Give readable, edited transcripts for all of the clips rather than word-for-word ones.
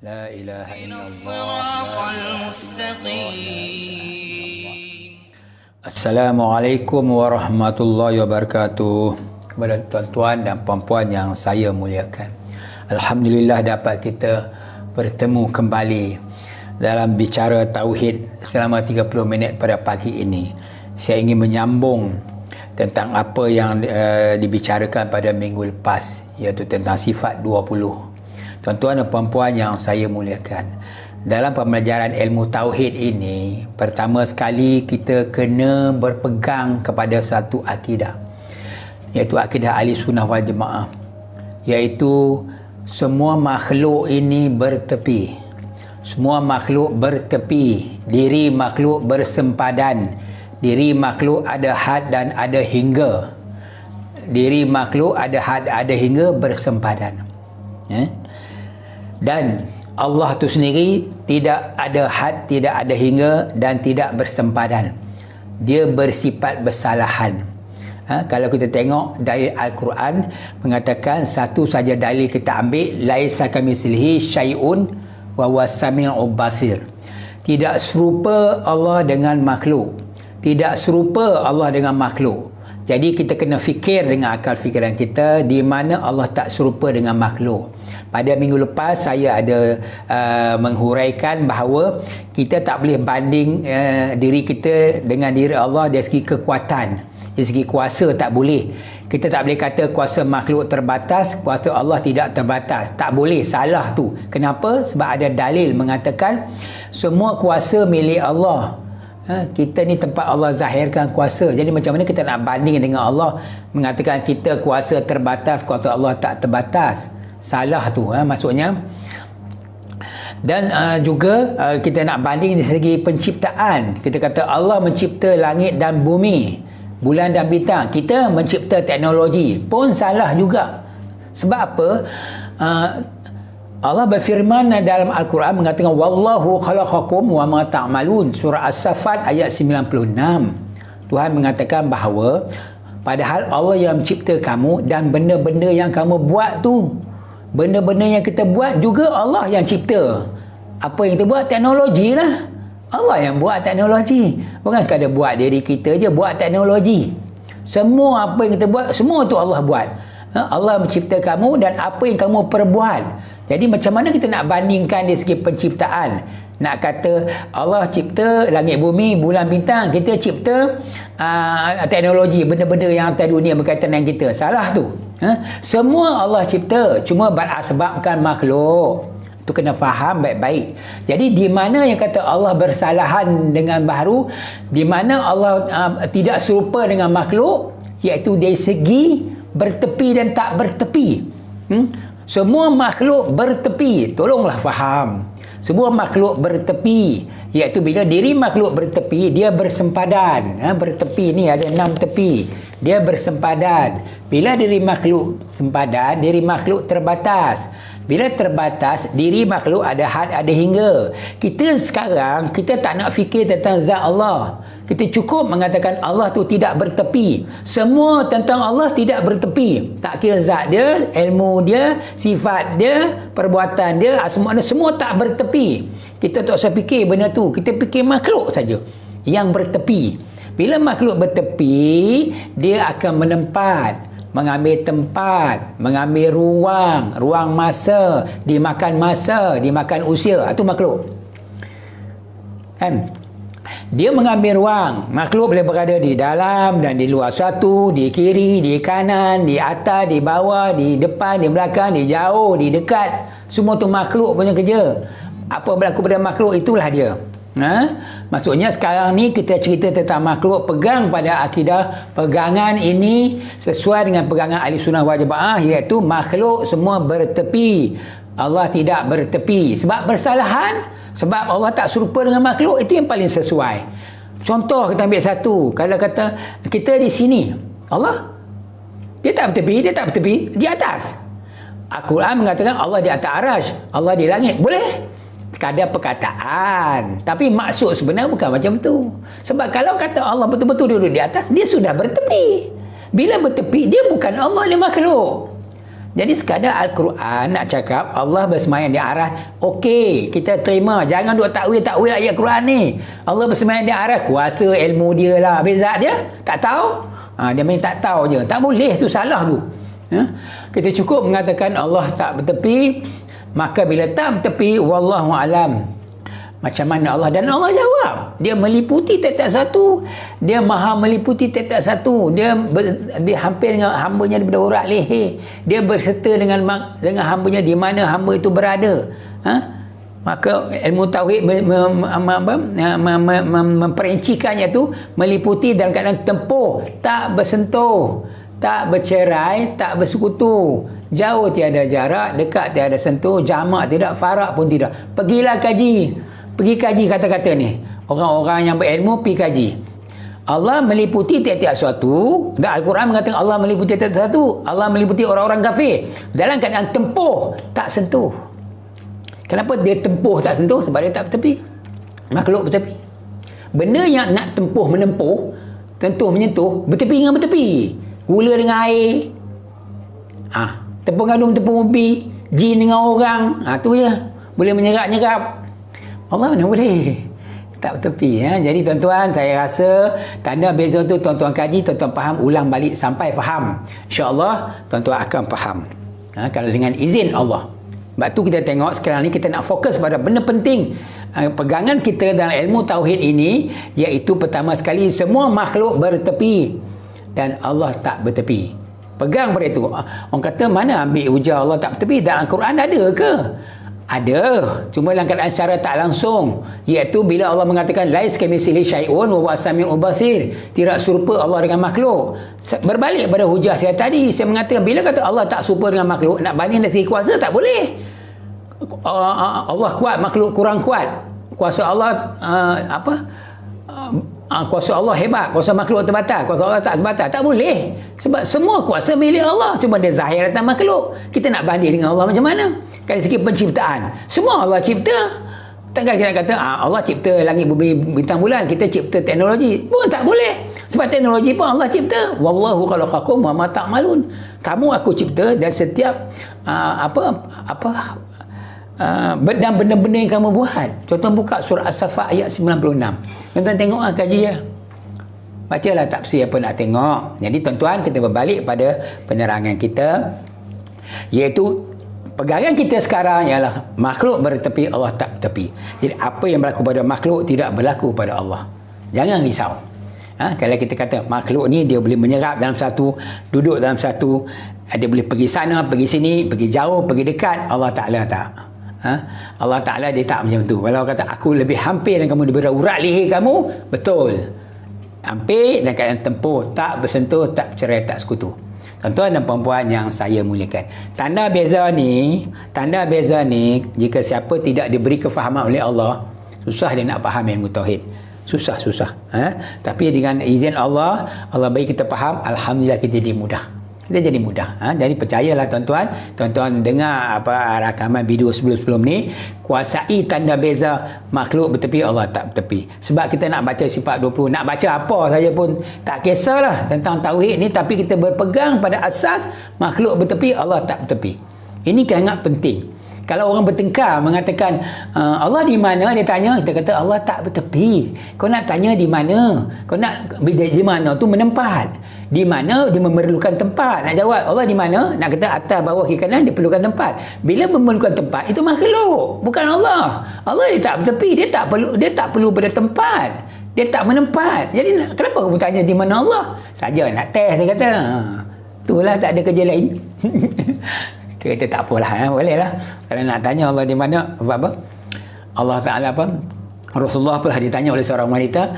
La ilaha illallah. Assalamualaikum warahmatullahi wabarakatuh. Kepada tuan-tuan dan puan-puan yang saya muliakan, alhamdulillah dapat kita bertemu kembali dalam bicara tauhid selama 30 minit pada pagi ini. Saya ingin menyambung tentang apa yang dibicarakan pada minggu lepas, iaitu tentang sifat 20. Tuan-tuan dan puan-puan yang saya muliakan, dalam pembelajaran ilmu tauhid ini, pertama sekali kita kena berpegang kepada satu akidah, iaitu akidah ahli sunnah wal jemaah, iaitu semua makhluk ini bertepi. Semua makhluk bertepi. Diri makhluk bersempadan. Diri makhluk ada had dan ada hingga. Diri makhluk ada had, ada hingga, bersempadan. Dan Allah tu sendiri tidak ada had, tidak ada hingga dan tidak bersempadan. Dia bersifat bersalahan. Kalau kita tengok dalil Al-Quran mengatakan satu saja dalil kita ambil, laisa kamitslihi syai'un wa huwas samiul basir. Tidak serupa Allah dengan makhluk. Tidak serupa Allah dengan makhluk. Jadi kita kena fikir dengan akal fikiran kita di mana Allah tak serupa dengan makhluk. Pada minggu lepas saya ada menghuraikan bahawa kita tak boleh banding diri kita dengan diri Allah dari segi kekuatan, dari segi kuasa tak boleh. Kita tak boleh kata kuasa makhluk terbatas, kuasa Allah tidak terbatas. Tak boleh, salah tu. Kenapa? Sebab ada dalil mengatakan semua kuasa milik Allah. Kita ni tempat Allah zahirkan kuasa. Jadi macam mana kita nak banding dengan Allah, mengatakan kita kuasa terbatas, kuasa Allah tak terbatas? Salah tu maksudnya. Dan juga kita nak banding dari segi penciptaan. Kita kata Allah mencipta langit dan bumi, bulan dan bintang. Kita mencipta teknologi, pun salah juga. Sebab apa? Allah berfirman dalam Al-Quran mengatakan wallahu khalaqakum wa ma ta'malun, surah As-Saffat ayat 96. Tuhan mengatakan bahawa padahal Allah yang mencipta kamu dan benda-benda yang kamu buat tu, benda-benda yang kita buat juga Allah yang cipta. Apa yang kita buat? Teknologi lah. Allah yang buat teknologi. Bukan sekadar buat diri kita je, buat teknologi. Semua apa yang kita buat, semua tu Allah buat. Allah mencipta kamu dan apa yang kamu perbuat. Jadi macam mana kita nak bandingkan dari segi penciptaan? Nak kata Allah cipta langit bumi, bulan bintang, kita cipta teknologi, benda-benda yang atas dunia berkaitan dengan kita. Salah tu. Semua Allah cipta, cuma berasbabkan makhluk. Tu kena faham baik-baik. Jadi di mana yang kata Allah bersalahan dengan baharu, di mana Allah tidak serupa dengan makhluk, iaitu dari segi bertepi dan tak bertepi. Semua makhluk bertepi. Tolonglah faham. Semua makhluk bertepi, iaitu bila diri makhluk bertepi, dia bersempadan. Bertepi ni ada 6 tepi. Dia bersempadan. Bila diri makhluk sempadan, diri makhluk terbatas. Bila terbatas, diri makhluk ada had, ada hingga. Kita sekarang, kita tak nak fikir tentang zat Allah. Kita cukup mengatakan Allah tu tidak bertepi. Semua tentang Allah tidak bertepi. Tak kira zat dia, ilmu dia, sifat dia, perbuatan dia, semua tak bertepi. Kita tak usah fikir benda tu. Kita fikir makhluk saja yang bertepi. Bila makhluk bertepi, dia akan menempat, mengambil tempat, mengambil ruang masa, dimakan usia. Itu makhluk. Kan? Dia mengambil ruang. Makhluk boleh berada di dalam dan di luar satu, di kiri, di kanan, di atas, di bawah, di depan, di belakang, di jauh, di dekat. Semua tu makhluk punya kerja. Apa berlaku pada makhluk, itulah dia. Maksudnya sekarang ni kita cerita tentang makhluk, pegang pada akidah. Pegangan ini sesuai dengan pegangan ahli sunnah wal jemaah, iaitu makhluk semua bertepi, Allah tidak bertepi. Sebab bersalahan, sebab Allah tak serupa dengan makhluk, itu yang paling sesuai. Contoh kita ambil satu. Kalau kata kita di sini, Allah dia tak bertepi, di atas. Al-Quran mengatakan Allah di atas arasy, Allah di langit. Boleh sekadar perkataan, tapi maksud sebenarnya bukan macam tu. Sebab kalau kata Allah betul-betul duduk di atas, dia sudah bertepi. Bila bertepi, dia bukan Allah, dia makhluk. Jadi sekadar Al-Quran nak cakap Allah bersemayam di arah, okey, kita terima. Jangan duk takwil ayat Quran ni. Allah bersemayam di arah, kuasa ilmu dia lah. Beza dia tak tahu. Dia main tak tahu je. Tak boleh, tu salah tu. Kita cukup mengatakan Allah tak bertepi, maka bila tak bertepi, wallahu alam, macam mana Allah, dan Allah jawab. Dia meliputi tiap-tiap satu. Dia maha meliputi tiap-tiap satu. Dia hampir dengan hambanya daripada urat leher. Dia berserta dengan hambanya di mana hamba itu berada. Maka ilmu tauhid memperincikannya tu meliputi dalam keadaan tempuh, tak bersentuh, tak bercerai, tak bersekutu, jauh tiada jarak, dekat tiada sentuh, jamak tidak, farak pun tidak. Pergilah kaji. Pergi kaji kata-kata ni. Orang-orang yang berilmu pergi kaji. Allah meliputi tiap-tiap suatu. Dan Al-Quran mengatakan Allah meliputi tiap-tiap suatu. Allah meliputi orang-orang kafir dalam keadaan tempuh, tak sentuh. Kenapa dia tempuh tak sentuh? Sebab dia tak bertepi. Makhluk bertepi. Benda yang nak tempuh menempuh, tentuh menyentuh, bertepi dengan bertepi. Gula dengan air, tepung gandum, tepung ubi, jin dengan orang, tu je boleh menyerap-nyerap. Allah mana boleh, tak bertepi. Jadi tuan-tuan, saya rasa tanda beza tu tuan-tuan kaji, tuan-tuan faham, ulang balik sampai faham. InsyaAllah tuan-tuan akan faham, kalau dengan izin Allah. Sebab tu kita tengok sekarang ni kita nak fokus pada benda penting. Pegangan kita dalam ilmu tauhid ini, iaitu pertama sekali semua makhluk bertepi dan Allah tak bertepi. Pegang pada itu. Orang kata mana ambil ujar Allah tak bertepi? Dalam Al-Quran ada ke? Ada, cuma dalam keadaan secara tak langsung, iaitu bila Allah mengatakan lais kamitslihi syai'un wa huwas samiul basir, tidak serupa Allah dengan makhluk. Berbalik pada hujah saya tadi, saya mengatakan bila kata Allah tak serupa dengan makhluk, nak banding dari segi kuasa tak boleh. Allah kuat, makhluk kurang kuat. Kuasa Allah kuasa Allah hebat, kuasa makhluk terbatas, kuasa Allah tak terbatas. Tak boleh. Sebab semua kuasa milik Allah, cuma dia zahir atas makhluk. Kita nak banding dengan Allah macam mana? Dari segi penciptaan, semua Allah cipta. Takkan kita nak kata Allah cipta langit, bumi, bintang, bulan, kita cipta teknologi. Pun tak boleh. Sebab teknologi pun Allah cipta. Wallahu khalaqakum wa ma ta'malun. Kamu aku cipta, dan setiap dan benda-benda yang kamu buat. Contoh buka surah As-Saffat ayat 96. Tuan-tuan tengok kaji ya. Bacalah tafsir apa nak tengok. Jadi tuan-tuan, kita berbalik pada penerangan kita, iaitu pegangan kita sekarang ialah makhluk bertepi, Allah tak bertepi. Jadi apa yang berlaku pada makhluk tidak berlaku pada Allah. Jangan risau. Kalau kita kata makhluk ni dia boleh menyerap dalam satu, duduk dalam satu, dia boleh pergi sana, pergi sini, pergi jauh, pergi dekat. Allah Ta'ala tak. Allah Ta'ala dia tak macam tu. Kalau kata aku lebih hampir dengan kamu daripada urat leher kamu, betul. Hampir dan keadaan tempuh, tak bersentuh, tak bercerai, tak sekutu. Tuan-tuan dan puan-puan yang saya muliakan, tanda beza ni, jika siapa tidak diberi kefahaman oleh Allah, susah dia nak faham ilmu tauhid. Susah. Tapi dengan izin Allah, Allah bagi kita faham, alhamdulillah kita jadi mudah. Jadi percayalah tuan-tuan dengar rakaman video sebelum ni, kuasai tanda beza makhluk bertepi, Allah tak bertepi. Sebab kita nak baca sifat 20, nak baca apa saja pun tak kisahlah tentang tauhid ni, tapi kita berpegang pada asas makhluk bertepi, Allah tak bertepi. Ini sangat penting. Kalau orang bertengkar mengatakan Allah di mana, dia tanya, kita kata Allah tak bertepi. Kau nak tanya di mana? Kau nak di mana tu menempat. Di mana dia memerlukan tempat. Nak jawab Allah di mana? Nak kata atas, bawah, kiri, kanan, dia perlukan tempat. Bila memerlukan tempat, itu makhluk, bukan Allah. Allah dia tak bertepi, dia tak perlu pada tempat. Dia tak menempat. Jadi kenapa kamu tanya di mana Allah? Saja nak test, dia kata. Itulah, tak ada kerja lain. Kita tak apalah, boleh lah. Kalau nak tanya Allah di mana, apa? Allah Ta'ala Rasulullah pula ditanya oleh seorang wanita,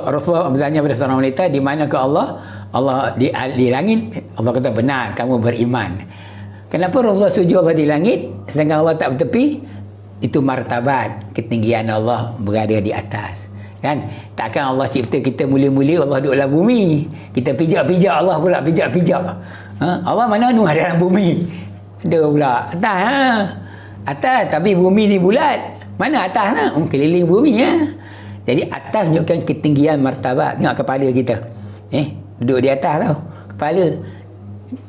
Rasulullah bertanya pada seorang wanita, di mana ke Allah? Allah di langit. Allah kata, benar, kamu beriman. Kenapa Rasulullah setuju Allah di langit sedangkan Allah tak bertepi? Itu martabat, ketinggian Allah berada di atas. Kan? Takkan Allah cipta kita mulia-mulia, Allah duduk dalam bumi. Kita pijak-pijak, Allah pula pijak-pijak. Allah mana Nuh dalam bumi? Ada pula atas. Atas, tapi bumi ni bulat. Mana atas lah? Keliling bumi ya. Jadi atas menunjukkan ketinggian martabat. Tengok kepala kita. Duduk di atas tau. Kepala.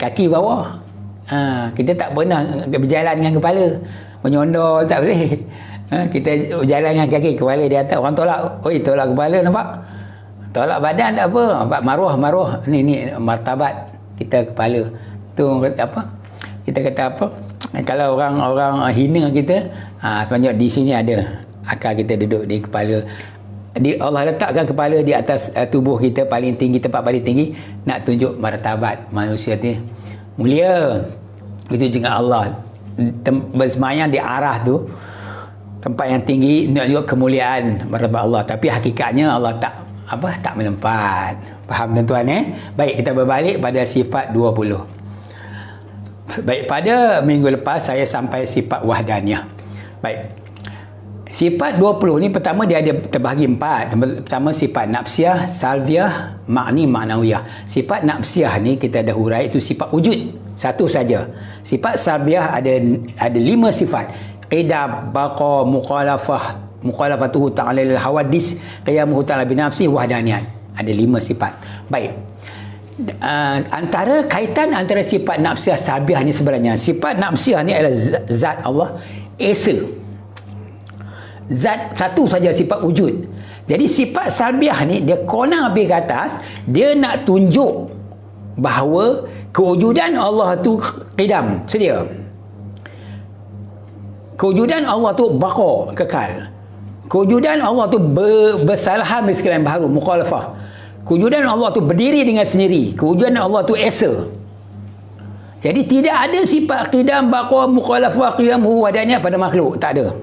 Kaki bawah. Kita tak pernah berjalan dengan kepala. Menyondol tak boleh. Kita berjalan dengan kaki, kepala di atas. Orang tolak, tolak kepala nampak? Tolak badan tak apa. Maruah. Ni martabat kita kepala. Tu kata apa? Kita kata apa? Kalau orang hina kita, sebenarnya di sini ada akal kita duduk di kepala. Allah letakkan kepala di atas tubuh kita paling tinggi, tempat paling tinggi, nak tunjuk martabat manusia ni mulia. Itu juga Allah bersemayam di arah tu, tempat yang tinggi, tunjuk kemuliaan martabat Allah. Tapi hakikatnya Allah tak menempat. Faham tuan-tuan Baik, kita berbalik pada sifat 20. Baik, pada minggu lepas saya sampai sifat wahdaniyah. Baik, sifat 20 ni pertama dia ada terbahagi 4. Pertama sifat nafsiyah, salbiyah, maknawiyah. Sifat nafsiyah ni kita dah hurai, itu sifat wujud, satu saja. Sifat salbiyah ada 5 sifat. Qidam, baqa, mukhalafatuhu ta'ala lil hawadis, qiyamuhu ta'ala binafsi, wahdaniyat. Ada 5 sifat. Baik, antara kaitan antara sifat nafsiyah salbiyah ni sebenarnya, sifat nafsiyah ni adalah zat Allah esa, zat satu saja, sifat wujud. Jadi sifat salbiyah ni dia kona habis ke atas, dia nak tunjuk bahawa kewujudan Allah tu qidam, sedia. Kewujudan Allah tu baqa, kekal. Kewujudan Allah tu bersalahan sekalian baharu, mukhalafah. Kewujudan Allah tu berdiri dengan sendiri. Kewujudan Allah tu esa. Jadi tidak ada sifat qidam, baqa, mukhalafah, qiyamuhu, wahdaniyah pada makhluk. Tak ada.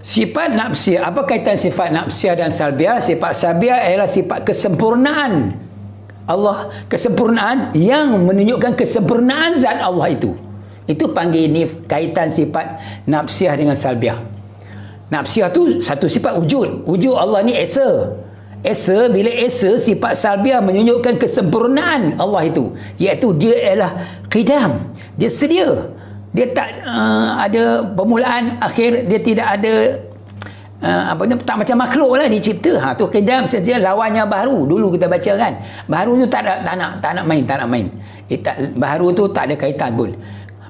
Sifat nafsiyah, apa kaitan sifat nafsiyah dan salbiyah? Sifat salbiyah ialah sifat kesempurnaan Allah, kesempurnaan yang menunjukkan kesempurnaan zat Allah itu. Itu panggil ni kaitan sifat nafsiyah dengan salbiyah. Nafsiyah tu satu sifat wujud. Wujud Allah ni esa. Bila esa, sifat salbiyah menunjukkan kesempurnaan Allah itu, iaitu dia ialah qidam. Dia sedia. Dia tak ada permulaan, akhir. Dia tidak ada tak macam makhluk lah dicipta. Tu qidam saja, lawannya baharu. Dulu kita baca kan, baharu tu tak nak main. Baharu tu tak ada kaitan pun.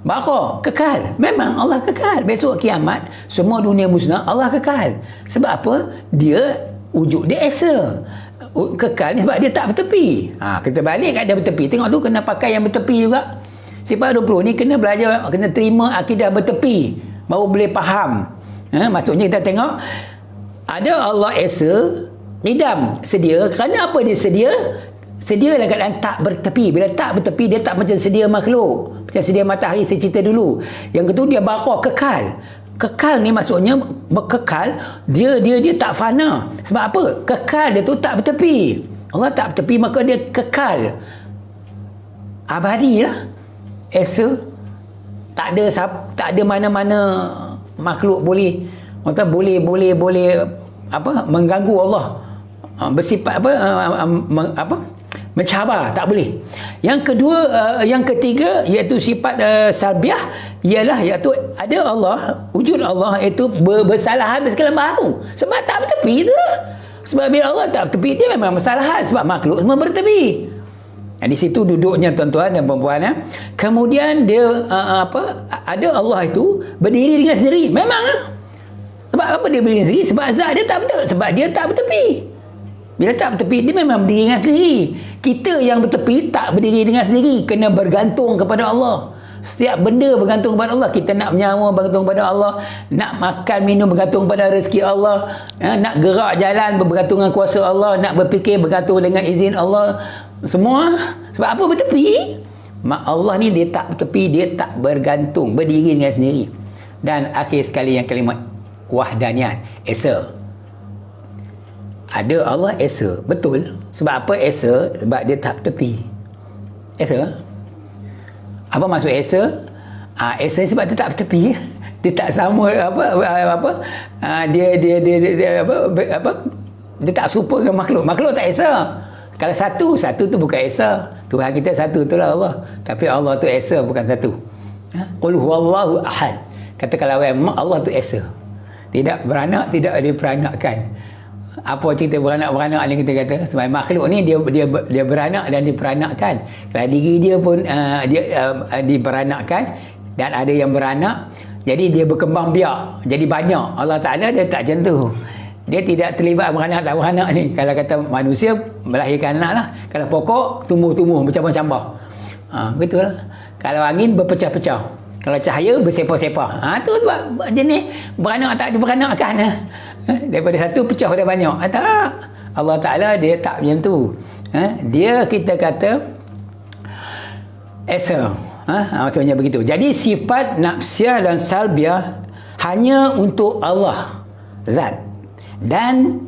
Baqa, kekal. Memang Allah kekal. Besok kiamat semua dunia musnah, Allah kekal. Sebab apa? Dia wujud dia esa. Kekal ni sebab dia tak bertepi. Kita balik kat dia bertepi. Tengok tu kena pakai yang bertepi juga. Sifat 20 ni kena belajar, kena terima akidah bertepi, baru boleh faham. Maksudnya kita tengok ada Allah esa, qidam, sedia. Kerana apa dia sedia? Sedia dalam keadaan tak bertepi. Bila tak bertepi, dia tak macam sedia makhluk, macam sedia matahari saya cerita dulu. Yang kedua dia baqa, kekal. Kekal ni maksudnya berkekal, dia tak fana. Sebab apa? Kekal dia tu tak bertepi. Allah tak bertepi, maka dia kekal, abadi lah, esa. Tak ada mana-mana makhluk boleh mengganggu Allah, bersifat mencabar, tak boleh. Yang kedua, yang ketiga iaitu sifat salbiyah, iaitu ada Allah, wujud Allah itu bersalahan bersekalian baharu. Sebab tak bertepi itulah. Sebab bila Allah tak bertepi, dia memang bersalahan, sebab makhluk semua bertepi. Di situ duduknya tuan-tuan dan puan-puan. Kemudian dia ada Allah itu berdiri dengan sendiri. Memang. Sebab apa dia berdiri sendiri? Sebab zat dia tak betul. Sebab dia tak bertepi. Bila tak bertepi, dia memang berdiri dengan sendiri. Kita yang bertepi tak berdiri dengan sendiri, kena bergantung kepada Allah. Setiap benda bergantung kepada Allah. Kita nak menyawa bergantung kepada Allah, nak makan minum bergantung kepada rezeki Allah, nak gerak jalan bergantung dengan kuasa Allah, nak berfikir bergantung dengan izin Allah. Semua sebab apa? Bertepi. Allah ni dia tak bertepi, dia tak bergantung, berdiri dengan sendiri. Dan akhir sekali yang kelima, wahdaniyat, esa. Ada Allah esa, betul. Sebab apa esa? Sebab dia tak bertepi. Esa. Apa maksud esa? Esa sebab dia tak bertepi. Dia tak sama dia tak serupa dengan makhluk. Makhluk tak esa. Kalau satu tu bukan esa. Tuhan kita satu, itulah Allah. Tapi Allah tu esa, bukan satu. Qul huwallahu ahad. Katakanlah Allah tu esa. Tidak beranak, tidak diperanakkan. Apa cerita beranak-beranak ni kita kata? Sebab makhluk ni dia beranak dan diperanakkan. Kalau diri dia pun diperanakkan dan ada yang beranak, jadi dia berkembang biak, jadi banyak. Allah Ta'ala dia tak macam tu. Dia tidak terlibat beranak tak beranak ni. Kalau kata manusia melahirkan anak lah. Kalau pokok tumbuh-tumbuh bercambah-cambah. Betul lah. Kalau angin berpecah-pecah. Kalau cahaya bersepah-sepah. Tu sebab jenis beranak tak diberanakkan. Daripada satu pecah pada banyak. Tak. Allah Ta'ala dia tak macam tu. Dia kita kata esa. Maksudnya begitu. Jadi sifat nafsiyah dan salbiah hanya untuk Allah zat. Dan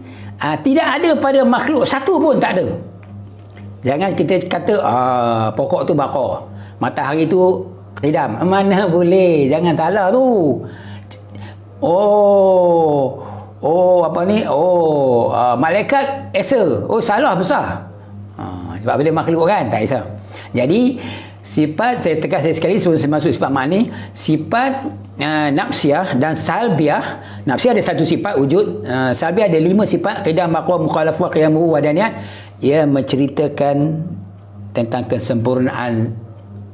tidak ada pada makhluk satu pun, tak ada. Jangan kita kata pokok tu bakar, matahari tu redam. Mana boleh, jangan salah tu. Apa ni, malaikat esa. Salah besar. Sebab bila makhluk kan, tak esa. Jadi sifat, saya tegas sekali sebelum saya masuk sifat makni, sifat nafsiyah dan salbiah. Nafsiyah ada satu sifat wujud, salbiah ada 5 sifat, qidah, maqwa, mukhalafah, qiyamuhu, wadaniyat. Ia menceritakan tentang kesempurnaan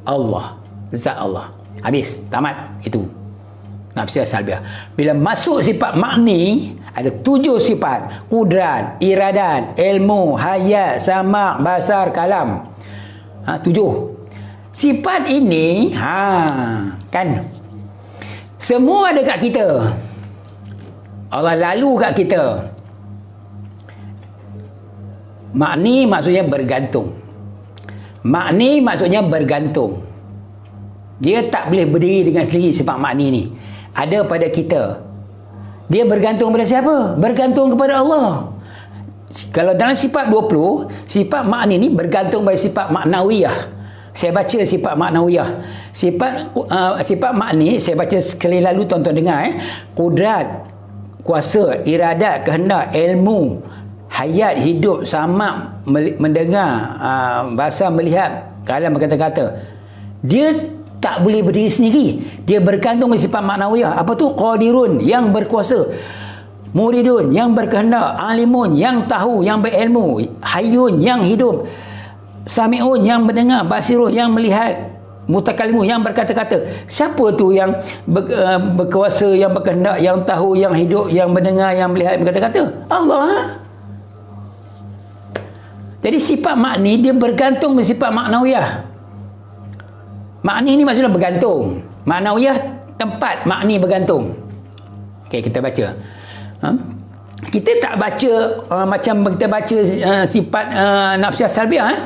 Allah, zat Allah. Habis, tamat. Itu nafsiyah, salbiah. Bila masuk sifat makni, ada 7 sifat: kudrat, iradat, ilmu, hayat, samak, basar, kalam. 7 sifat ini, kan semua ada kat kita. Allah lalu kat kita. Makni maksudnya bergantung. Makni maksudnya bergantung. Dia tak boleh berdiri dengan sendiri. Sifat makni ni ada pada kita. Dia bergantung pada siapa? Bergantung kepada Allah. Kalau dalam sifat 20, sifat makni ni bergantung pada sifat maknawiyah. Saya baca sifat maknawiyah. Sifat makni saya baca sekali lalu, tuan-tuan dengar. Kudrat, kuasa, iradat, kehendak, ilmu, hayat, hidup, samak, mendengar, bahasa, melihat, kalam, berkata-kata. Dia tak boleh berdiri sendiri. Dia bergantung pada sifat maknawiyah. Apa tu? Qadirun, yang berkuasa. Muridun, yang berkehendak. Alimun, yang tahu, yang berilmu. Hayyun, yang hidup. Sami'un, yang mendengar. Basirun, yang melihat. Mutakalimun, yang berkata-kata. Siapa tu yang berkuasa, yang berkehendak, yang tahu, yang hidup, yang mendengar, yang melihat, berkata-kata? Allah. Jadi sifat makni dia bergantung dengan sifat maknawiyah. Makni ni maksudnya bergantung. Maknawiyah tempat, makni bergantung. Okey, kita baca. Kita tak baca macam kita baca sifat nafsiyah salbiah.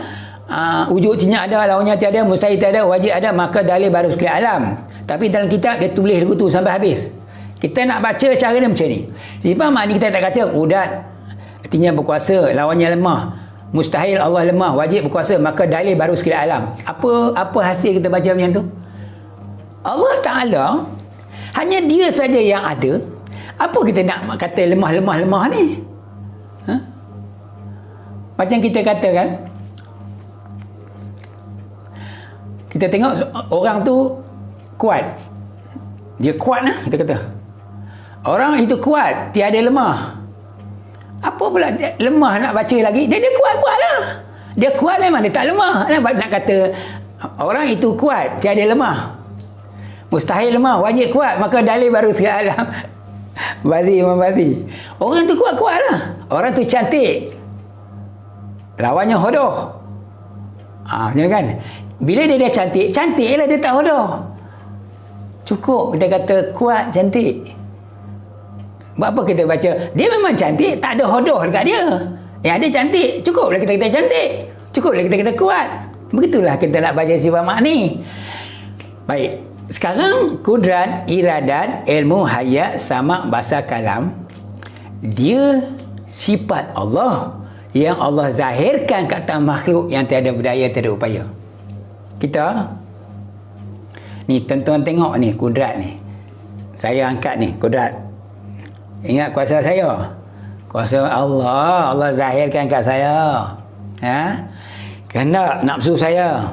Wujud cinya ada, lawannya tiada, mustahil tiada, wajib ada, maka dalil baru sekali alam. Tapi dalam kitab dia tulis lagu tu sampai habis. Kita nak baca cara dia macam ni. Sifat makni kita tak baca kudat, artinya berkuasa, lawannya lemah. Mustahil Allah lemah, wajib berkuasa, maka dalil baru sekali alam. Apa hasil kita baca macam tu? Allah Ta'ala hanya dia saja yang ada. Apa kita nak kata lemah ni? Macam kita katakan, kita tengok orang tu kuat. Dia kuat lah, kita kata. Orang itu kuat, tiada lemah. Apa pula lemah nak baca lagi? Dia kuat-kuat lah. Dia kuat memang, dia tak lemah. Nak kata orang itu kuat, tiada lemah. Mustahil lemah, wajib kuat, maka dalil baru sekali alam. Bazi. Orang tu kuat-kuat lah. Orang tu cantik, lawannya hodoh. Macam kan? Bila dia dah cantik, cantiklah dia tak hodoh. Cukup kita kata kuat, cantik. Buat apa kita baca? Dia memang cantik, tak ada hodoh dekat dia. Yang ada cantik, cukuplah kita kata cantik. Cukuplah kita kata kuat. Begitulah kita nak baca sifat makni. Baik. Sekarang kudrat, iradat, ilmu, hayat, samak, basar, kalam. Dia sifat Allah yang Allah zahirkan kat atas makhluk yang tiada berdaya, tiada upaya. Kita ni, tuan-tuan tengok ni kudrat ni. Saya angkat ni kudrat. Ingat kuasa saya. Kuasa Allah. Allah zahirkan kat saya. Kehendak nafsu saya.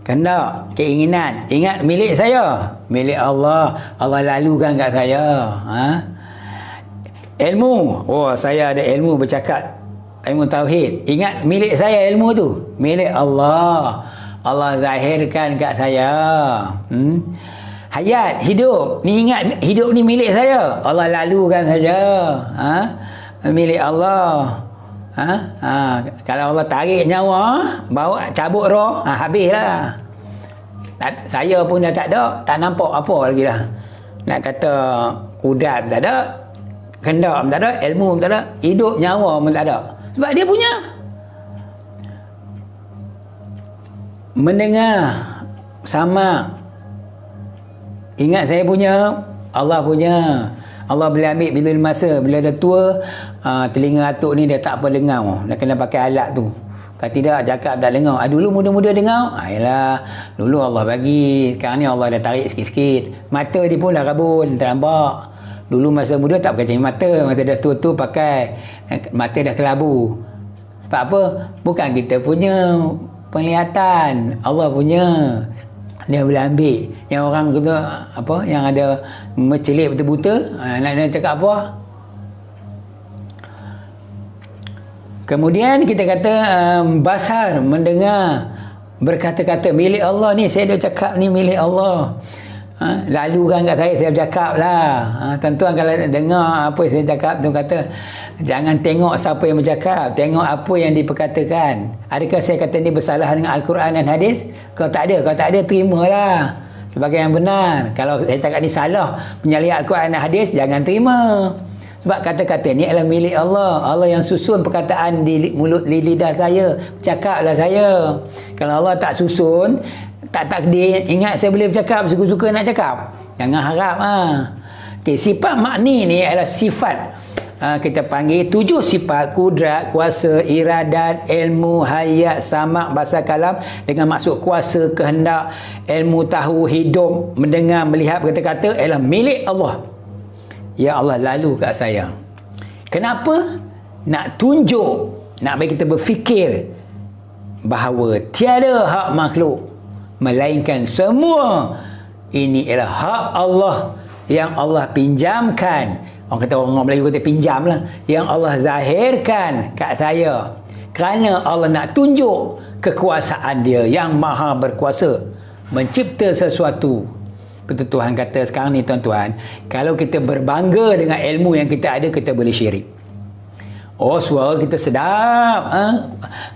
Kehendak, keinginan. Ingat milik saya. Milik Allah. Allah lalukan kat saya. Ilmu. Oh, saya ada ilmu bercakap. Ilmu tauhid. Ingat, milik saya ilmu tu. Milik Allah. Allah zahirkan kat saya. Hayat, hidup. Ni ingat, hidup ni milik saya. Allah lalukan saja. Milik Allah. Kalau Allah tarik nyawa, bawa cabut roh, habislah. Saya pun dah tak ada, tak nampak apa lagi dah. Nak kata kudrat tak ada, kendak tak ada, ilmu tak ada, hidup nyawa pun tak ada. Sebab dia punya. Mendengar sama. Ingat saya punya, Allah punya. Allah boleh ambil bila masa, bila dah tua, telinga atuk ni dia tak apa dengar. Dia kena pakai alat tu. Kalau tidak, cakap tak dengar. Dulu muda-muda dengar. Yalah, dulu Allah bagi. Sekarang ni Allah dah tarik sikit-sikit. Mata dia pun dah rabun, tak nampak. Dulu masa muda tak pakai mata. Masa dah tua-tua pakai. Mata dah kelabu. Sebab apa? Bukan kita punya penglihatan. Allah punya. Dia boleh ambil. Yang orang kata apa, yang ada mencelik buta-buta, nak cakap apa? Kemudian kita kata basar, mendengar, berkata-kata milik Allah ni. Saya dah cakap ni milik Allah. Lalu kan kat saya bercakap lah. Tuan-tuan kalau dengar apa saya cakap tu, kata jangan tengok siapa yang bercakap, tengok apa yang diperkatakan. Adakah saya kata ni bersalah dengan Al-Quran dan hadis? Kalau tak ada, terimalah sebagai yang benar. Kalau saya cakap ni salah, menyalahi Al-Quran dan hadis, jangan terima. Sebab kata-kata ni adalah milik Allah. Allah yang susun perkataan di mulut, di lidah saya. Bercakaplah saya. Kalau Allah tak susun, tak takdir, ingat saya boleh bercakap suka-suka nak cakap. Jangan harap. Okay, sifat makni ni adalah sifat. Kita panggil 7 sifat: kudrat, kuasa, iradat, ilmu, hayat, samak, bahasa kalam, dengan maksud kuasa, kehendak, ilmu, tahu, hidup, mendengar, melihat, berkata-kata adalah milik Allah. Ya Allah lalu kat saya. Kenapa? Nak tunjuk, nak bagi kita berfikir bahawa tiada hak makhluk melainkan semua ini ialah hak Allah yang Allah pinjamkan. Orang kata, orang Melayu kata pinjam lah, yang Allah zahirkan kat saya. Kerana Allah nak tunjuk kekuasaan dia yang maha berkuasa mencipta sesuatu. Betul Tuhan kata sekarang ni tuan-tuan, kalau kita berbangga dengan ilmu yang kita ada, kita boleh syirik. Oh, suara kita sedap,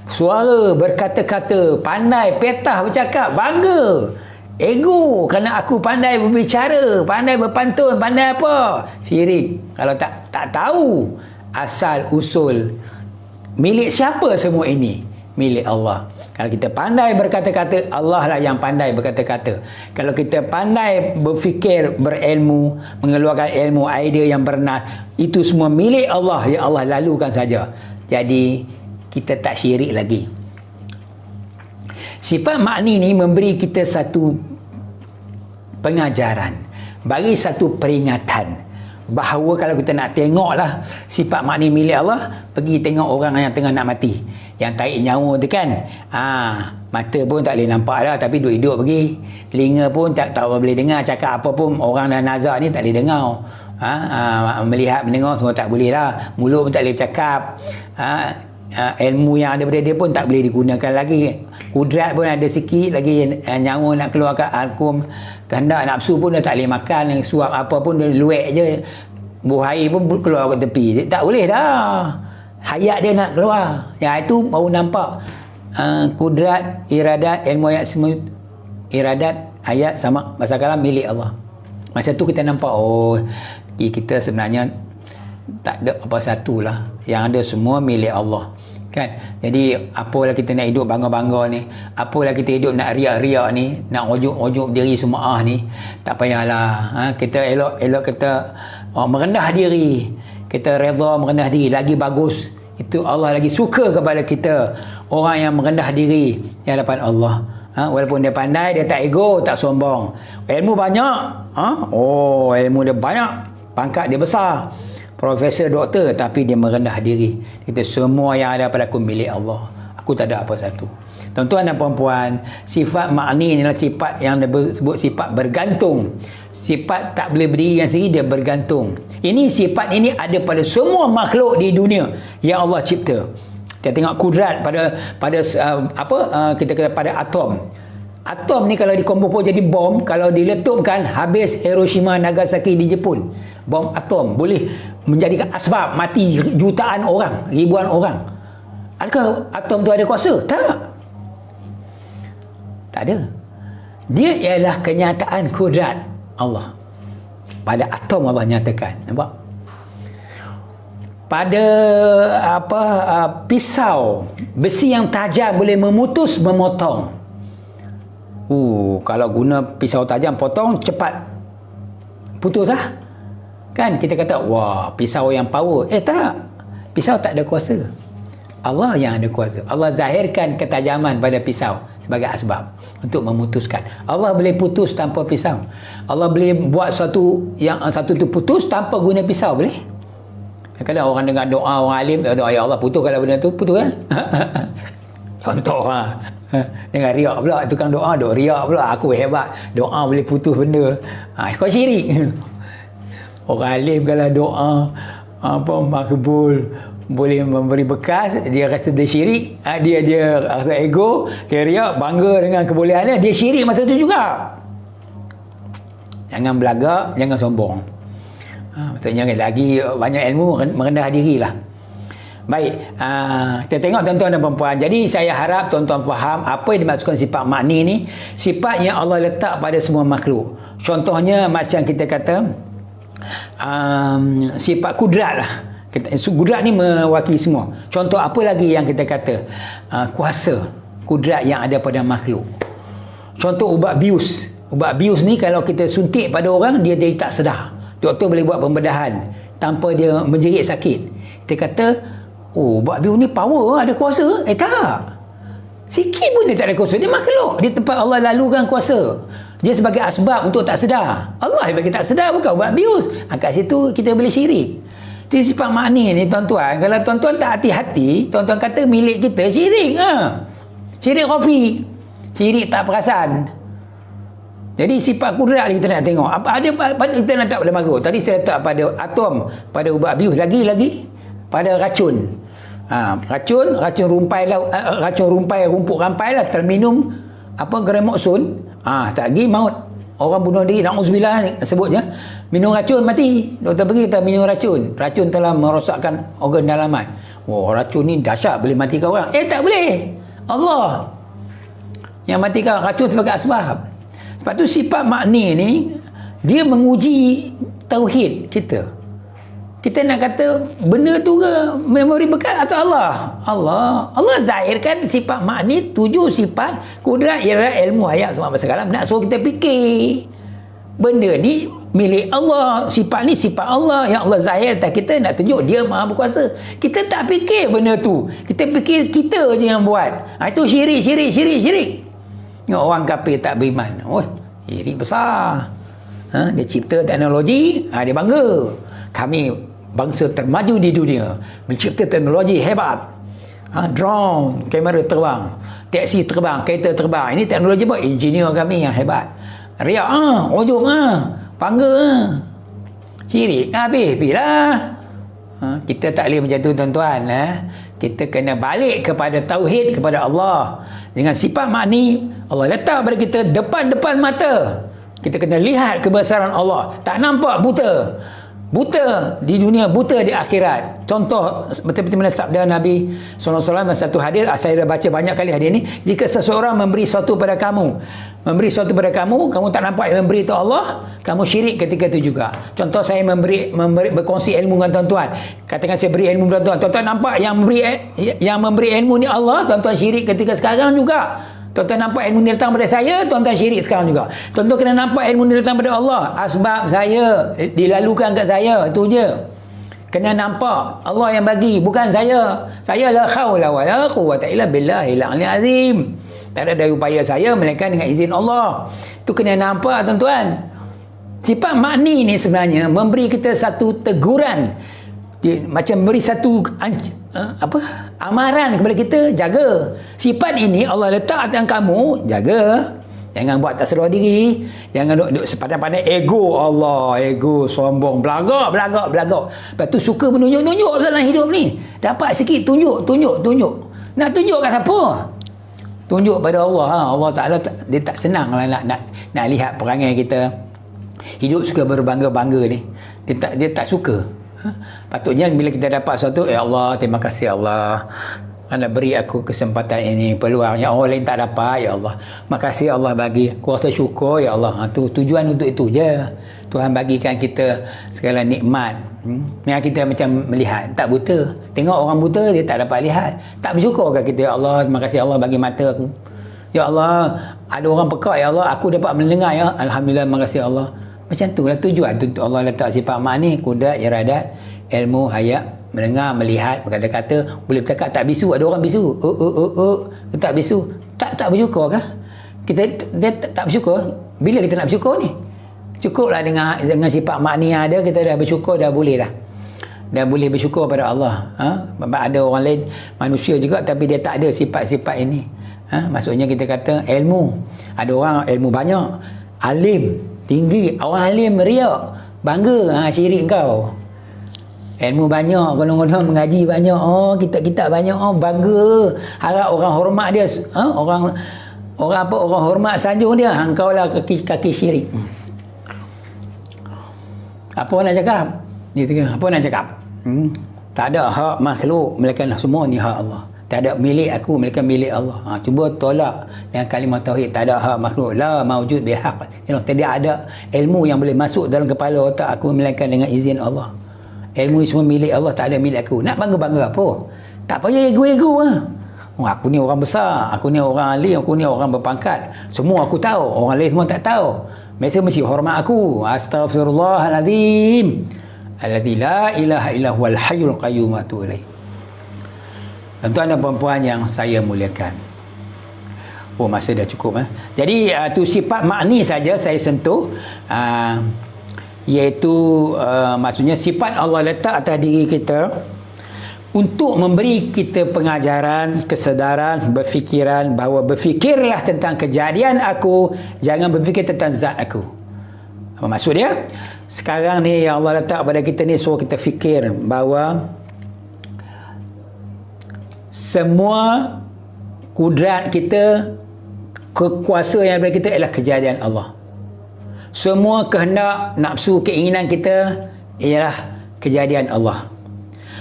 suara, berkata-kata, pandai, petah bercakap, bangga. Ego, kerana aku pandai berbicara, pandai berpantun, pandai apa? Syirik. Kalau tak tahu asal usul, milik siapa semua ini? Milik Allah. Kalau kita pandai berkata-kata, Allah lah yang pandai berkata-kata. Kalau kita pandai berfikir, berilmu, mengeluarkan ilmu, idea yang bernas, itu semua milik Allah, yang Allah lalukan saja. Jadi kita tak syirik lagi. Sifat makni ni memberi kita satu pengajaran, bagi satu peringatan bahawa kalau kita nak tengoklah sifat makni milik Allah, pergi tengok orang yang tengah nak mati, yang tarik nyawa tu kan, mata pun tak boleh nampak dah, tapi duduk-duduk pergi. Telinga pun tak boleh dengar, cakap apa pun orang dah nazak ni tak boleh dengar. Melihat, mendengar semua tak boleh lah. Mulut pun tak boleh bercakap. Ilmu yang ada pada dia pun tak boleh digunakan lagi. Kudrat pun ada sikit lagi, nyawa nak keluarkan alkum, kehendak nafsu pun dah tak boleh makan, suap apa pun dia luek je, buah air pun keluar ke tepi, tak boleh dah. Hayat dia nak keluar. Yang itu baru nampak kudrat, iradat, ilmu, ayat semua. Iradat, ayat sama bahasa kalam milik Allah. Masa tu kita nampak, oh, kita sebenarnya tak ada apa satu lah, yang ada semua milik Allah kan. Jadi apalah kita nak hidup bangga-bangga ni, apalah kita hidup nak riak-riak ni, nak ojuk-ojuk diri semua ni, tak payahlah. Kita elok kita merendah diri, kita redha merendah diri, lagi bagus. Itu Allah lagi suka kepada kita, orang yang merendah diri di hadapan Allah. Walaupun dia pandai, dia tak ego, tak sombong, ilmu banyak, ilmu dia banyak, pangkat dia besar, profesor, doktor, tapi dia merendah diri. Kita semua yang ada pada aku milik Allah. Aku tak ada apa satu. Tuan-tuan dan puan-puan, sifat makni inilah sifat yang disebut sifat bergantung. Sifat tak boleh berdiri yang sendiri, dia bergantung. Ini sifat ini ada pada semua makhluk di dunia yang Allah cipta. Kita tengok kudrat kita kata pada atom. Atom ni kalau dikompos jadi bom, kalau diletupkan habis Hiroshima Nagasaki di Jepun. Bom atom boleh menjadikan asbab mati jutaan orang, ribuan orang. Adakah atom tu ada kuasa? Tak ada. Dia ialah kenyataan kudrat Allah. Pada atom Allah nyatakan. Nampak? Pada pisau besi yang tajam boleh memutus, memotong. Kalau guna pisau tajam potong cepat putus lah. Kan kita kata wah pisau yang power. Tak. Pisau tak ada kuasa. Allah yang ada kuasa. Allah zahirkan ketajaman pada pisau sebagai asbab untuk memutuskan. Allah boleh putus tanpa pisau. Allah boleh buat satu tu putus tanpa guna pisau, boleh? Kadang orang dengar doa orang alim, doa ya Allah putus kalau benda tu putus kan? Contoh dengan riak pula, tukang doa riak pula, aku hebat doa boleh putus benda. Kau syirik. Orang alim kalau doa makbul boleh memberi bekas, dia rasa dia syirik, dia rasa ego, dia riak, bangga dengan kebolehannya, dia syirik masa tu juga. Jangan belagak, jangan sombong. Maksudnya lagi banyak ilmu, merendah dirilah. Baik, kita tengok tuan-tuan dan puan-puan. Jadi saya harap tuan-tuan faham apa yang dimaksudkan sifat makni ni, sifat yang Allah letak pada semua makhluk. Contohnya macam kita kata sifat kudrat lah. Kudrat ni mewakili semua. Contoh apa lagi yang kita kata? Kuasa, kudrat yang ada pada makhluk. Contoh ubat bius. Ubat bius ni kalau kita suntik pada orang, dia tak sedar. Doktor boleh buat pembedahan tanpa dia menjerit sakit. Kita kata, ubat bius ni power, ada kuasa. Tak. Sikit pun dia tak ada kuasa. Dia makhluk. Dia tempat Allah lalukan kuasa. Dia sebagai asbab untuk tak sedar. Allah yang bagi tak sedar, bukan ubat bius. Kat situ kita boleh syirik. Itu sifat makni ni tuan-tuan. Kalau tuan-tuan tak hati-hati, tuan-tuan kata milik kita, syirik. Syirik khafi. Syirik tak perasan. Jadi sifat kudrat kita nak tengok. Apa ada kita nak letak pada makhluk. Tadi saya letak pada atom, pada ubat bius, lagi pada racun. Racun rumpai, rumput rampai lah, terminum Gramoxone, tak lagi maut. Orang bunuh diri, na'udzubillah sebutnya, minum racun mati. Doktor pergi kita minum racun. Racun telah merosakkan organ dalaman. Racun ni dahsyat, boleh matikan orang. Tak boleh. Allah yang matikan racun sebagai asbab. Sebab tu sifat makni ni dia menguji tauhid kita. Kita nak kata benda tu ke memori bekas atau Allah? Allah zahirkan sifat makni, 7 sifat kudrat ialah ilmu hayat semua masa kalam. Nak suruh kita fikir benda ni milik Allah, sifat ni sifat Allah yang Allah zahirkan. Kita nak tunjuk dia maha berkuasa. Kita tak fikir benda tu. Kita fikir kita je yang buat. Itu syirik. Orang kafir tak beriman. Syirik besar. Dia cipta teknologi, dia bangga. Kami bangsa termaju di dunia, mencipta teknologi hebat. Drone, kamera terbang, taksi terbang, kereta terbang. Ini teknologi apa? Engineer kami yang hebat. Riak, ujung, bangga. Syirik, habis-habislah. Kita tak boleh macam tu tuan-tuan. Kita kena balik kepada tauhid, kepada Allah. Dengan sifat makni, Allah letak pada kita depan mata. Kita kena lihat kebesaran Allah. Tak nampak, buta di dunia, buta di akhirat. Contoh betul-betul mana sabda Nabi SAW dalam satu hadis, saya dah baca banyak kali hadis ni, jika seseorang memberi sesuatu pada kamu, kamu tak nampak yang memberi itu Allah, kamu syirik ketika itu juga. Contoh saya berkongsi ilmu dengan tuan-tuan, katakan saya beri ilmu dengan tuan-tuan nampak yang memberi ilmu ni Allah, tuan-tuan syirik ketika sekarang juga. Tuan-tuan nampak ilmu ni datang pada saya, tuan-tuan syirik sekarang juga. Tuan-tuan kena nampak ilmu ni datang pada Allah, asbab saya dilalukan kat saya, itu je. Kena nampak Allah yang bagi, bukan saya. Saya la haula wala quwwata illa billahil aliyil azim. Tak ada daya upaya saya melainkan dengan izin Allah. Itu kena nampak tuan-tuan. Sifat makni ni sebenarnya memberi kita satu teguran dia macam beri satu amaran kepada kita, jaga sifat ini. Allah letak atas kamu, jaga. Jangan buat tak sedar diri, jangan duk sepandai-pandai ego. Allah, ego, sombong, belagak. Lepas tu suka menunjuk-nunjuk dalam hidup ni. Dapat sikit tunjuk. Nak tunjuk kat siapa? Tunjuk pada Allah. Allah Ta'ala dia tak senang lah nak lihat perangai kita. Hidup suka berbangga-bangga ni. Dia tak suka. Patutnya bila kita dapat sesuatu, ya Allah, terima kasih Allah, Anda beri aku kesempatan ini, peluang yang orang lain tak dapat. Ya Allah, makasih Allah bagi, aku rasa syukur. Ya Allah, tujuan untuk itu je. Tuhan bagikan kita segala nikmat. Yang kita macam melihat, tak buta. Tengok orang buta, dia tak dapat lihat. Tak bersyukur kat kita. Ya Allah, terima kasih Allah bagi mata aku. Ya Allah, ada orang pekak. Ya Allah, aku dapat mendengar. Ya Alhamdulillah, terima kasih Allah. Macam tu lah tujuan tu Allah letak sifat makni, kudrat, iradat, ilmu, hayat, mendengar, melihat, berkata-kata, boleh bercakap, tak bisu. Ada orang bisu, tak bisu, tak bersyukur kah? Dia tak bersyukur. Bila kita nak bersyukur ni? Cukuplah dengan sifat makni yang ada, kita dah bersyukur, dah boleh boleh bersyukur pada Allah. Ada orang lain manusia juga tapi dia tak ada sifat-sifat ini. Maksudnya kita kata ilmu, ada orang ilmu banyak, alim tinggi, orang alim riak, bangga, syirik kau. Ilmu banyak, kadang-kadang mengaji banyak, kitab-kitab banyak, bangga, harap orang hormat dia, orang hormat sanjung dia, engkau lah kaki syirik. Apa nak cakap? Apa nak cakap? Tak ada hak makhluk melainkan semua ni hak Allah. Tak ada milik aku melainkan milik Allah. Cuba tolak dengan kalimah tauhid, tak ada hak makhluk, la maujud bihaq. Tidak ada ilmu yang boleh masuk dalam kepala otak aku melainkan dengan izin Allah. Ilmu semua milik Allah, tak ada milik aku. Nak bangga-bangga apa? Tak payah ego-ego aku ni orang besar, aku ni orang alim, aku ni orang berpangkat, semua aku tahu, orang lain semua tak tahu. Mereka mesti hormat aku. Astaghfirullahaladzim alladzi la ilaha illa huwal hayyul qayyum wa atubu ilaih. Tuan-tuan dan puan-puan yang saya muliakan, masa dah cukup. Jadi tu sifat makni saja saya sentuh, iaitu maksudnya sifat Allah letak atas diri kita untuk memberi kita pengajaran, kesedaran, berfikiran bahawa berfikirlah tentang kejadian aku, jangan berfikir tentang zat aku. Apa maksud dia? Sekarang ni yang Allah letak pada kita ni suruh kita fikir bahawa semua kudrat kita, kekuasaan yang ada pada kita adalah kejadian Allah. Semua kehendak, nafsu, keinginan kita ialah kejadian Allah.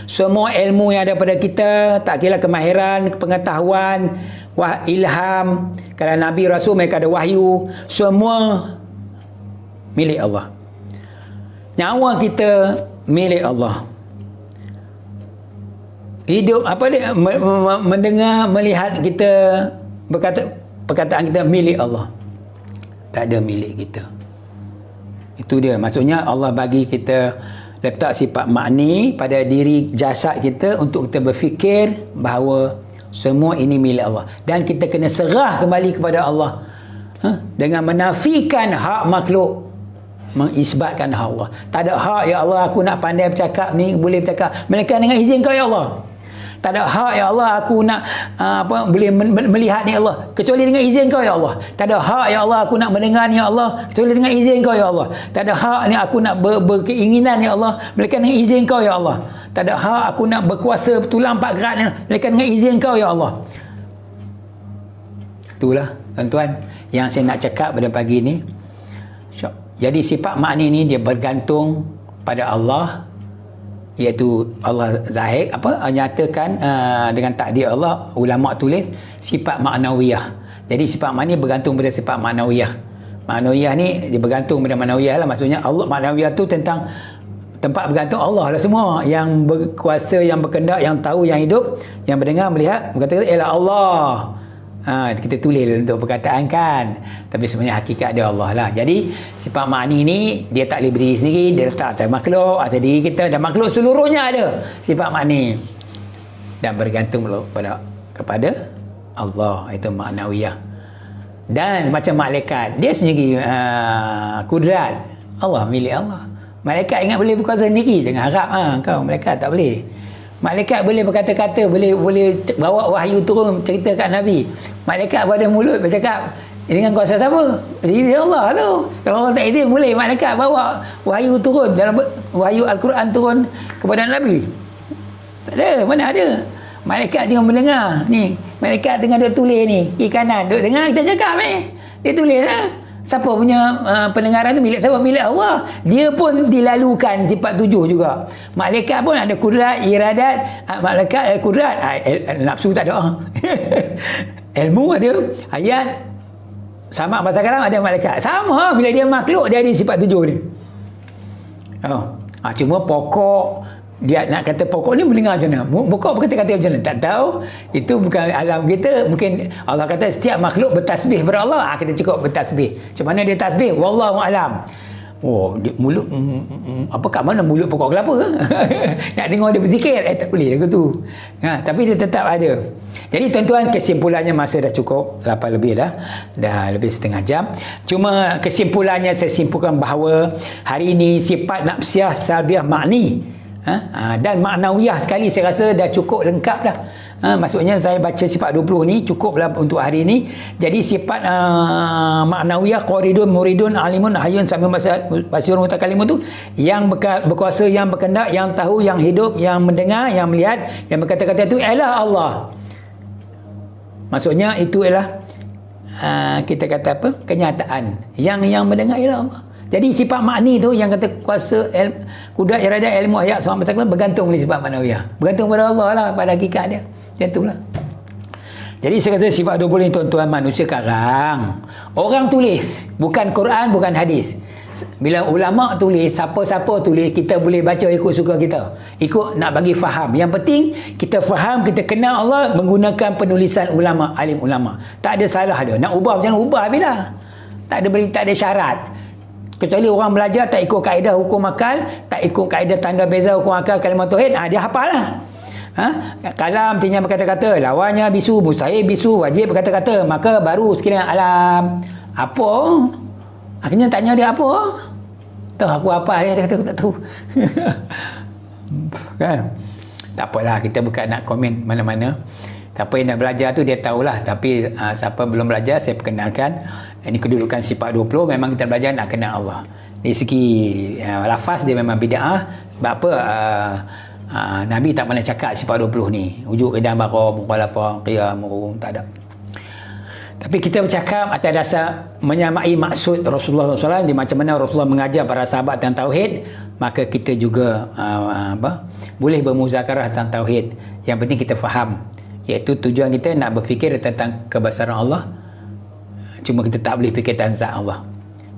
Semua ilmu yang ada pada kita, tak kira kemahiran, pengetahuan, ilham, kalau Nabi Rasul mereka ada wahyu, semua milik Allah. Nyawa kita milik Allah. Hidup mendengar, melihat kita perkataan kita milik Allah. Tak ada milik kita. Itu dia. Maksudnya Allah bagi kita letak sifat makni pada diri jasad kita untuk kita berfikir bahawa semua ini milik Allah. Dan kita kena serah kembali kepada Allah. Dengan menafikan hak makhluk, mengisbatkan hak Allah. Tak ada hak, ya Allah, aku nak pandai bercakap ni, boleh bercakap, melainkan dengan izin kau, ya Allah. Tak ada hak, ya Allah, aku nak boleh melihat ni, ya Allah, kecuali dengan izin kau, ya Allah. Tak ada hak, ya Allah, aku nak mendengar ni, ya Allah, kecuali dengan izin kau, ya Allah. Tak ada hak ni, aku nak berkeinginan, ya Allah, melainkan dengan izin kau, ya Allah. Tak ada hak aku nak berkuasa tulang empat gerak ni, melainkan dengan izin kau, ya Allah. Itulah tuan-tuan yang saya nak cakap pada pagi ni. Jadi sifat makni ni dia bergantung pada Allah, iaitu Allah zahir nyatakan dengan takdir Allah. Ulama tulis sifat maknawiyah. Jadi sifat makni bergantung pada sifat maknawiyah. Maknawiyah ni dia bergantung pada maknawiyah lah. Maksudnya Allah, maknawiyah tu tentang tempat bergantung Allah lah semua. Yang berkuasa, yang berkendak, yang tahu, yang hidup, yang mendengar, melihat, berkata ialah Allah. Kita tulis untuk perkataan kan, tapi sebenarnya hakikat dia Allah lah. Jadi sifat makni ni dia tak boleh berdiri sendiri, dia letak atas makhluk, atas diri kita, dan makhluk seluruhnya ada sifat makni dan bergantung kepada Allah. Itu maknawiyah. Dan macam malaikat, dia sendiri kudrat Allah, milik Allah. Malaikat ingat boleh berkuasa sendiri. Jangan harap kau. Malaikat tak boleh. Malaikat boleh berkata-kata, boleh bawa wahyu turun cerita kat Nabi. Malaikat pada mulut bercakap dengan kuasa siapa? Izin Allah tu. Kalau Allah tak izin, boleh malaikat bawa wahyu turun dalam wahyu Al-Quran turun kepada Nabi. Tak ada, mana ada. Malaikat jangan mendengar ni. Malaikat tengah duk tulis ni, kiri kanan duk dengar kita cakap ni. Dia tulis lah. Siapa punya pendengaran tu milik siapa? Milik Allah. Dia pun dilalukan sifat 7 juga. Malaikat pun ada kudrat, iradat. Malaikat ada kudrat. Nafsu tak ada. Ilmu ada. Ayat sama bahasa kalam ada malaikat. Sama bila dia makhluk dia ada sifat 7 ni. Cuma pokok dia nak kata pokok ni mendengar macam mana? Pokok berkata-kata macam mana? Tak tahu. Itu bukan alam kita. Mungkin Allah kata setiap makhluk bertasbih kepada Allah. Kita cukup bertasbih. Macam mana dia tasbih? Wallahu a'lam. Mulut apa kat mana mulut pokok kelapa? Nak dengar dia berzikir? Tak boleh lagu tu. Tapi dia tetap ada. Jadi tuan-tuan, kesimpulannya masa dah cukup 8 lebih dah lebih setengah jam. Cuma kesimpulannya saya simpulkan bahawa hari ini sifat nafsiyah salbiah makni dan maknawiyah sekali saya rasa dah cukup lengkap dah. Maksudnya saya baca sifat 20 ni cukuplah untuk hari ini. Jadi sifat maknawiyah qaridun muridun alimun hayyun sambil basirun mutakalimun tu yang berkuasa, yang berkendak, yang tahu, yang hidup, yang mendengar, yang melihat, yang berkata-kata itu ialah Allah. Maksudnya itu ialah kita kata apa? Kenyataan. Yang mendengar ialah Allah. Jadi sifat makni tu yang kata kuasa kudrat iradat ilmu hayat sama betul bergantung dengan sifat maknawiyah. Bergantung pada Allah lah, pada hakikat dia. Macam itulah. Jadi saya kata sifat 20 ni tuan-tuan, manusia karang. Orang tulis, bukan Quran, bukan hadis. Bila ulama tulis, siapa-siapa tulis, kita boleh baca ikut suka kita. Ikut nak bagi faham. Yang penting kita faham, kita kenal Allah menggunakan penulisan ulama, alim ulama. Tak ada salah dia. Nak ubah macam mana ubah bila. Tak ada syarat. Kecuali orang belajar tak ikut kaedah hukum akal, tak ikut kaedah tanda beza hukum akal kalimah tauhid, dia hafal lah. Kalam artinya berkata-kata, lawannya bisu, mustahil bisu, wajib berkata-kata, maka baru sekiranya alam. Apa? Akhirnya tanya dia apa? Tahu aku apa dia kata aku tak tahu. Kan? Tak apalah, kita bukan nak komen mana-mana. Siapa yang nak belajar tu dia tahulah. Tapi siapa belum belajar, saya perkenalkan. Ini kedudukan sifat 20, memang kita belajar nak kenal Allah. Dari segi lafaz dia memang bid'ah. Sebab apa? Nabi tak pernah cakap sifat 20 ni. Wujud, qidam, baqa, mukhalafah, qiyam, tak ada. Tapi kita bercakap atas dasar menyamai maksud Rasulullah SAW, di macam mana Rasulullah mengajar para sahabat tentang tauhid, maka kita juga boleh bermuzakarah tentang tauhid. Yang penting kita faham, iaitu tujuan kita nak berfikir tentang kebesaran Allah, cuma kita tak boleh fikir tentang zat Allah.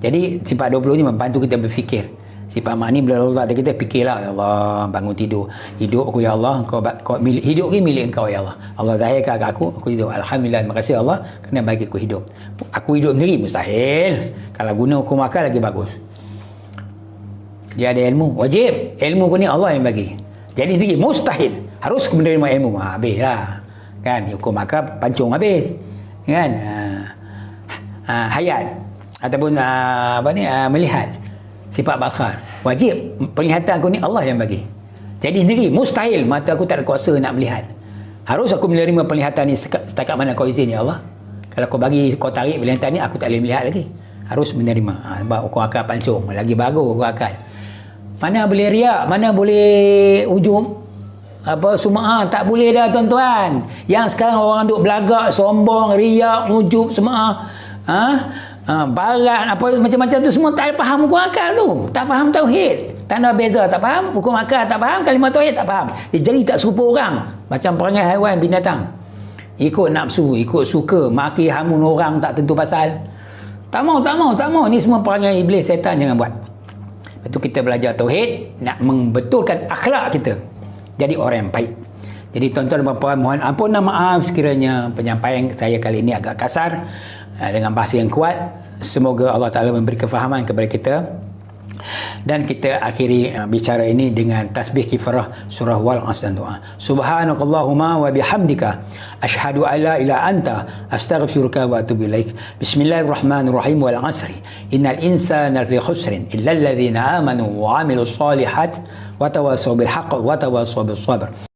Jadi sifat 20 ni membantu kita berfikir. Sifat makni bila Allah kata kita fikirlah, ya Allah, bangun tidur, hidup aku ya Allah, kau hidup ni milik engkau ya Allah. Allah zahirkan aku hidup. Alhamdulillah, terima kasih Allah kerana bagi aku hidup. Aku hidup sendiri mustahil. Kalau guna hukum akal lagi bagus. Dia ada ilmu, wajib. Ilmu aku ni Allah yang bagi. Jadi sendiri mustahil. Harus aku menerima ilmu. Habislah. Kan, hukum akal pancung habis. Kan? Hayat ataupun melihat. Sifat basar, wajib. Penglihatan aku ni Allah yang bagi. Jadi sendiri mustahil, mata aku tak ada kuasa nak melihat. Harus aku menerima penglihatan ni setakat mana kau izin ya Allah. Kalau kau bagi, kau tarik penglihatan ni, aku tak boleh melihat lagi. Harus menerima. Sebab aku akal pancung, lagi bagus aku akal. Mana boleh riak, mana boleh ujung sum'ah, tak boleh dah tuan-tuan. Yang sekarang orang duk belagak, sombong, riak, ujub, sum'ah, barat, apa macam-macam tu semua tak faham hukum akal tu, tak faham tauhid, tanda beza tak faham, hukum akal tak faham, kalimah tauhid tak faham. Jadi tak serupa orang, macam perangai haiwan, binatang, ikut nafsu, ikut suka, maki hamun orang tak tentu pasal. Tak mau. Ni semua perangai iblis, setan, jangan buat. Lepas tu kita belajar tauhid, nak membetulkan akhlak kita jadi orang yang baik. Jadi tuan-tuan dan puan-puan, mohon ampun dan maaf sekiranya penyampaian saya kali ini agak kasar dengan bahasa yang kuat. Semoga Allah Ta'ala memberi kefahaman kepada kita. Dan kita akhiri bicara ini dengan tasbih kifarah surah Wal Asr dan doa. Subhanakallahumma wa bihamdika asyhadu an la ilaha anta astaghfiruka wa atubu ilaik. Bismillahirrahmanirrahim. Wal asri innal insana lafi khusrin illa alladhina amanu wa amilus solihat wa tawassaw bil haqq wa tawassaw bis sabr.